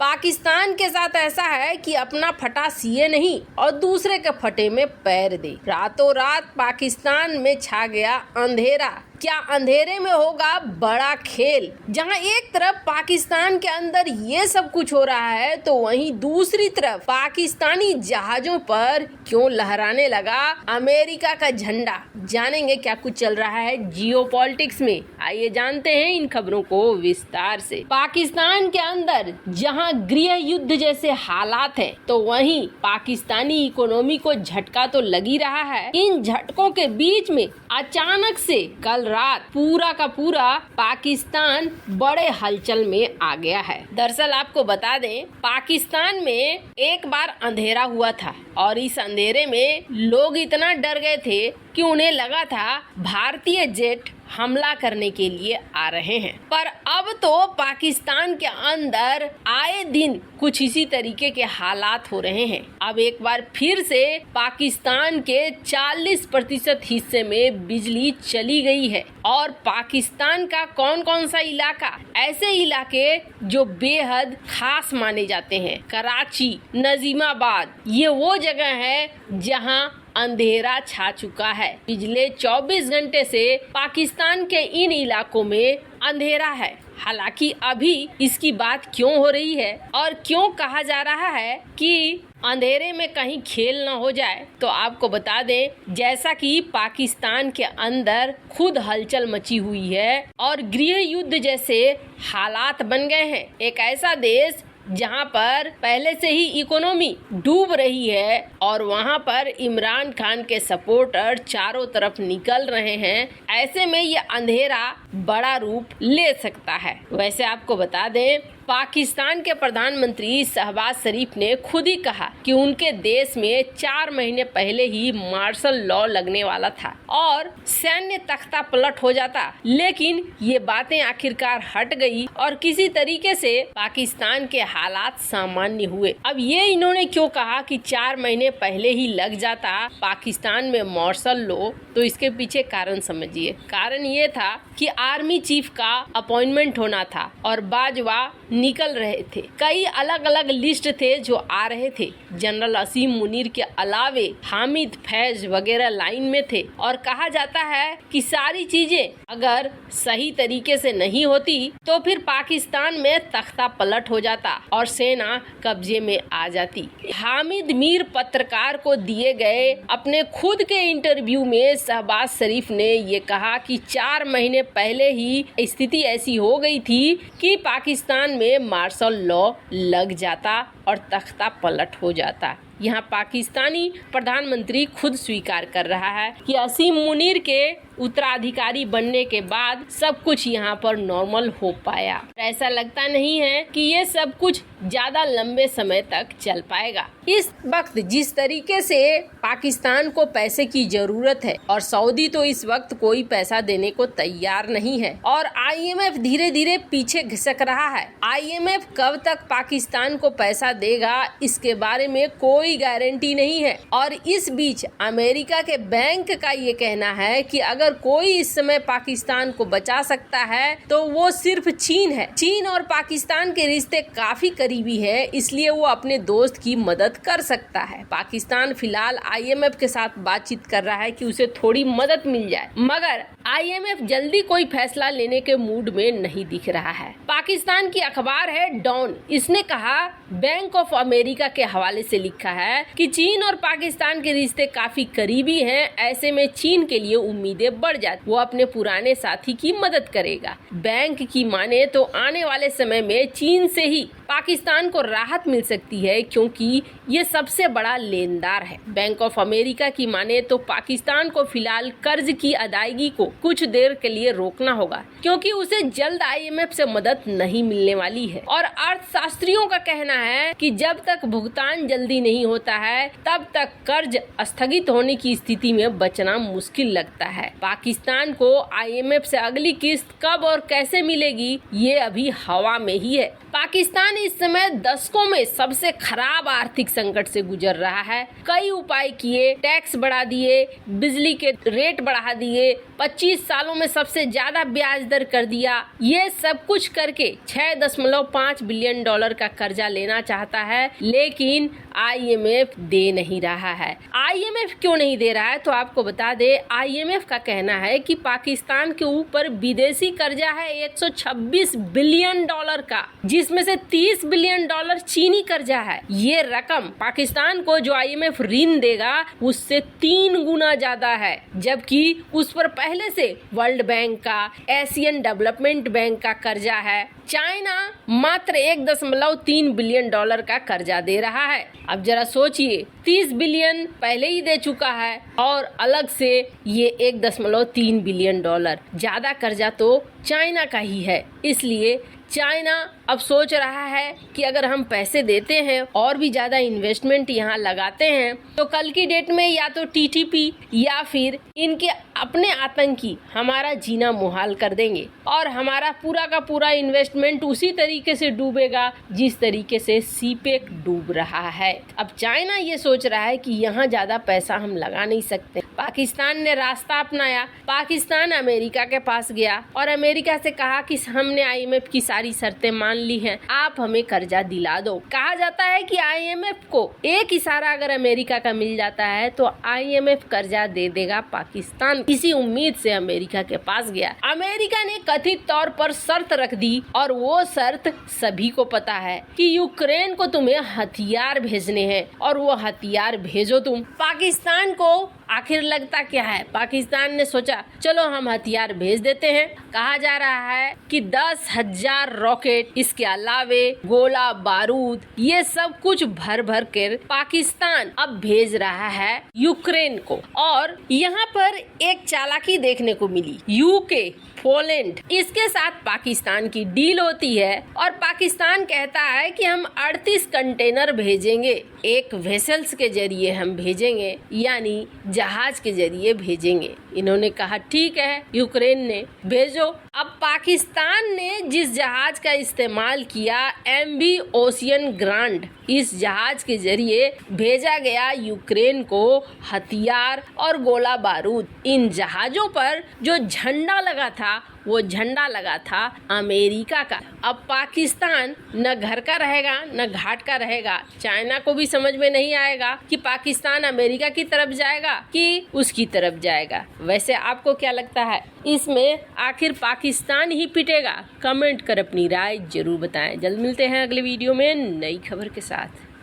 पाकिस्तान के साथ ऐसा है कि अपना फटा सिए नहीं और दूसरे के फटे में पैर दे। रातों रात पाकिस्तान में छा गया अंधेरा। क्या अंधेरे में होगा बड़ा खेल। जहां एक तरफ पाकिस्तान के अंदर ये सब कुछ हो रहा है तो वहीं दूसरी तरफ पाकिस्तानी जहाजों पर क्यों लहराने लगा अमेरिका का झंडा। जानेंगे क्या कुछ चल रहा है जियोपॉलिटिक्स में। आइए जानते हैं इन खबरों को विस्तार से। पाकिस्तान के अंदर जहां गृह युद्ध जैसे हालात हैं तो वहीं पाकिस्तानी इकोनॉमी को झटका तो लगी रहा है। इन झटकों के बीच में अचानक से कल रात पूरा का पूरा पाकिस्तान बड़े हलचल में आ गया है। दरअसल आपको बता दें, पाकिस्तान में एक बार अंधेरा हुआ था और इस अंधेरे में लोग इतना डर गए थे कि उन्हें लगा था भारतीय जेट हमला करने के लिए आ रहे हैं। पर अब तो पाकिस्तान के अंदर आए दिन कुछ इसी तरीके के हालात हो रहे हैं। अब एक बार फिर से पाकिस्तान के 40% हिस्से में बिजली चली गई है और पाकिस्तान का कौन कौन सा इलाका, ऐसे इलाके जो बेहद खास माने जाते हैं, कराची, नजीमाबाद, ये वो जगह है जहां अंधेरा छा चुका है। पिछले 24 घंटे से पाकिस्तान के इन इलाकों में अंधेरा है। हालांकि अभी इसकी बात क्यों हो रही है और क्यों कहा जा रहा है कि अंधेरे में कहीं खेल न हो जाए, तो आपको बता दें जैसा कि पाकिस्तान के अंदर खुद हलचल मची हुई है और गृह युद्ध जैसे हालात बन गए हैं। एक ऐसा देश जहां पर पहले से ही इकोनॉमी डूब रही है और वहां पर इमरान खान के सपोर्टर चारों तरफ निकल रहे हैं, ऐसे में ये अंधेरा बड़ा रूप ले सकता है। वैसे आपको बता दें, पाकिस्तान के प्रधानमंत्री शहबाज शरीफ ने खुद ही कहा कि उनके देश में 4 महीने पहले ही मार्शल लॉ लगने वाला था और सैन्य तख्ता पलट हो जाता, लेकिन ये बातें आखिरकार हट गई और किसी तरीके से पाकिस्तान के हालात सामान्य हुए। अब ये इन्होंने क्यों कहा कि 4 महीने पहले ही लग जाता पाकिस्तान में मार्शल लॉ, तो इसके पीछे कारण समझिए। कारण ये था कि आर्मी चीफ का अपॉइंटमेंट होना था और बाजवा निकल रहे थे। कई अलग अलग लिस्ट थे जो आ रहे थे। जनरल असीम मुनीर के अलावे हामिद फैज वगैरह लाइन में थे और कहा जाता है कि सारी चीजें अगर सही तरीके से नहीं होती तो फिर पाकिस्तान में तख्ता पलट हो जाता और सेना कब्जे में आ जाती। हामिद मीर पत्रकार को दिए गए अपने खुद के इंटरव्यू में शहबाज शरीफ ने ये कहा कि 4 महीने पहले ही स्थिति ऐसी हो गई थी कि पाकिस्तान में मार्शल लॉ लग जाता और तख्ता पलट हो जाता। यहाँ पाकिस्तानी प्रधानमंत्री खुद स्वीकार कर रहा है कि असीम मुनीर के उत्तराधिकारी बनने के बाद सब कुछ यहाँ पर नॉर्मल हो पाया। ऐसा लगता नहीं है कि ये सब कुछ ज्यादा लंबे समय तक चल पाएगा। इस वक्त जिस तरीके से पाकिस्तान को पैसे की जरूरत है और सऊदी तो इस वक्त कोई पैसा देने को तैयार नहीं है और IMF धीरे धीरे पीछे घिसक रहा है। IMF कब तक पाकिस्तान को पैसा देगा इसके बारे में कोई गारंटी नहीं है और इस बीच अमेरिका के बैंक का ये कहना है कि अगर कोई इस समय पाकिस्तान को बचा सकता है तो वो सिर्फ चीन है। चीन और पाकिस्तान के रिश्ते काफी करीबी है, इसलिए वो अपने दोस्त की मदद कर सकता है। पाकिस्तान फिलहाल IMF के साथ बातचीत कर रहा है कि उसे थोड़ी मदद मिल जाए, मगर IMF जल्दी कोई फैसला लेने के मूड में नहीं दिख रहा है। पाकिस्तान की अखबार है डॉन, इसने कहा, बैंक ऑफ अमेरिका के हवाले से लिखा है कि चीन और पाकिस्तान के रिश्ते काफी करीबी हैं, ऐसे में चीन के लिए उम्मीदें बढ़ जाती। वो अपने पुराने साथी की मदद करेगा। बैंक की माने तो आने वाले समय में चीन से ही पाकिस्तान को राहत मिल सकती है क्योंकि ये सबसे बड़ा लेनदार है। बैंक ऑफ अमेरिका की माने तो पाकिस्तान को फिलहाल कर्ज की अदायगी को कुछ देर के लिए रोकना होगा क्योंकि उसे जल्द IMF से मदद नहीं मिलने वाली है और अर्थशास्त्रियों का कहना है कि जब तक भुगतान जल्दी नहीं होता है तब तक कर्ज स्थगित होने की स्थिति में बचना मुश्किल लगता है। पाकिस्तान को IMF से अगली किस्त कब और कैसे मिलेगी ये अभी हवा में ही है। पाकिस्तान इस समय दशकों में सबसे खराब आर्थिक संकट से गुजर रहा है। कई उपाय किए, टैक्स बढ़ा दिए, बिजली के रेट बढ़ा दिए, 25 सालों में सबसे ज्यादा ब्याज दर कर दिया। ये सब कुछ करके 6.5 बिलियन डॉलर का कर्जा लेना चाहता है, लेकिन IMF दे नहीं रहा है। IMF क्यों नहीं दे रहा है तो आपको बता दे, IMF का कहना है कि पाकिस्तान के ऊपर विदेशी कर्जा है 126 बिलियन डॉलर का, जिसमें से 30 बिलियन डॉलर चीनी कर्जा है। ये रकम पाकिस्तान को जो IMF ऋण देगा उससे 3 गुना ज्यादा है, जबकि उस पर पहले से वर्ल्ड बैंक का, एशियन डेवलपमेंट बैंक का कर्जा है। चाइना मात्र 1.3 बिलियन डॉलर का कर्जा दे रहा है। अब जरा सोचिए, 30 बिलियन पहले ही दे चुका है और अलग से ये 1.3 बिलियन डॉलर, ज्यादा कर्जा तो चाइना का ही है। इसलिए चाइना अब सोच रहा है कि अगर हम पैसे देते हैं और भी ज्यादा इन्वेस्टमेंट यहाँ लगाते हैं तो कल की डेट में या तो TTP या फिर इनके अपने आतंकी हमारा जीना मुहाल कर देंगे और हमारा पूरा का पूरा इन्वेस्टमेंट उसी तरीके से डूबेगा जिस तरीके से CPEC डूब रहा है। अब चाइना ये सोच रहा है कि यहाँ ज्यादा पैसा हम लगा नहीं सकते। पाकिस्तान ने रास्ता अपनाया, पाकिस्तान अमेरिका के पास गया और अमेरिका से कहा कि हमने IMF की सारी शर्तें मान ली हैं, आप हमें कर्जा दिला दो। कहा जाता है कि IMF को एक इशारा अगर अमेरिका का मिल जाता है तो IMF कर्जा दे देगा पाकिस्तान। इसी उम्मीद से अमेरिका के पास गया। अमेरिका ने कथित तौर पर शर्त रख दी और वो शर्त सभी को पता है कि यूक्रेन को तुम्हें हथियार भेजने हैं और वो हथियार भेजो तुम। पाकिस्तान को आखिर लगता क्या है, पाकिस्तान ने सोचा चलो हम हथियार भेज देते हैं। कहा जा रहा है कि 10,000 रॉकेट, इसके अलावे गोला बारूद, ये सब कुछ भर भर कर पाकिस्तान अब भेज रहा है यूक्रेन को। और यहाँ पर एक चालाकी देखने को मिली, UK, पोलैंड, इसके साथ पाकिस्तान की डील होती है और पाकिस्तान कहता है कि हम 38 कंटेनर भेजेंगे, एक वेसल्स के जरिए हम भेजेंगे, यानी जहाज के जरिए भेजेंगे। इन्होंने कहा ठीक है, यूक्रेन ने भेजो। अब पाकिस्तान ने जिस जहाज का इस्तेमाल किया, MV ओशियन ग्रांड, इस जहाज के जरिए भेजा गया यूक्रेन को हथियार और गोला बारूद। इन जहाजों पर जो झंडा लगा था वो झंडा लगा था अमेरिका का। अब पाकिस्तान न घर का रहेगा न घाट का रहेगा। चाइना को भी समझ में नहीं आएगा कि पाकिस्तान अमेरिका की तरफ जाएगा कि उसकी तरफ जाएगा। वैसे आपको क्या लगता है, इसमें आखिर पाकिस्तान ही पिटेगा? कमेंट कर अपनी राय जरूर बताएं। जल्द मिलते हैं अगले वीडियो में नई खबर के साथ।